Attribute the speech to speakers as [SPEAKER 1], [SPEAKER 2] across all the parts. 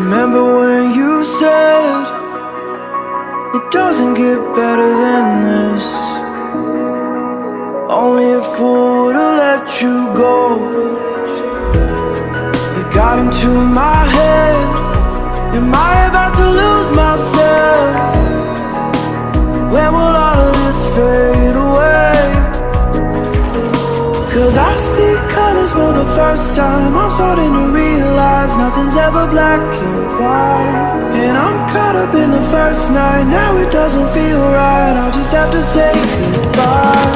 [SPEAKER 1] Remember when you said it doesn't get better than this? Only a fool would've let you go. You got into my head. Am I about to lose myself? When will all of this fade away? 'Cause I see colors for the first time. I'm starting to realize nothing's ever black and white. And I'm caught up in the first night. Now it doesn't feel right. I'll just have to say goodbye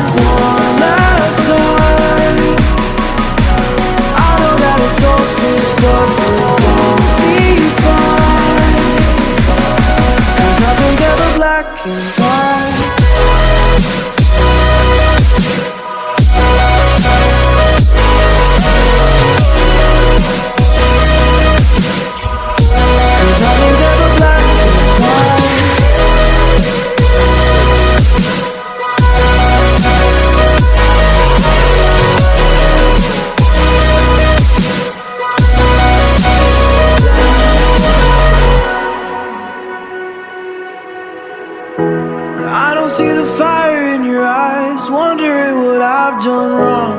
[SPEAKER 1] one last time. I know that it's hopeless, but it won't be fine. 'Cause nothing's ever black and white. Nothing's ever black and white. I don't see the fire in your eyes, wondering what I've done wrong.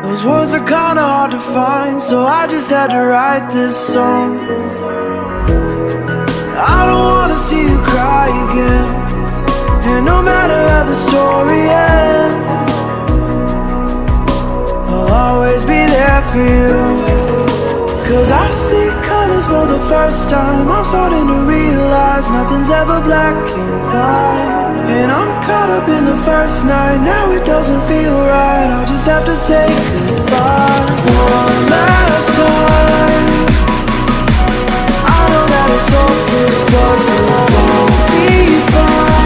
[SPEAKER 1] Those words are kinda hard to find, so I just had to write this song. I don't wanna see you cry again, and no matter how the story ends, I'll always be there for you. 'Cause I see colors for the first time. I'm starting to realize nothing's ever black and white. And I'm caught up in the first night. Now it doesn't feel right. I'll just have to say goodbye one last time. I know that it's hopeless, but it won't be fine.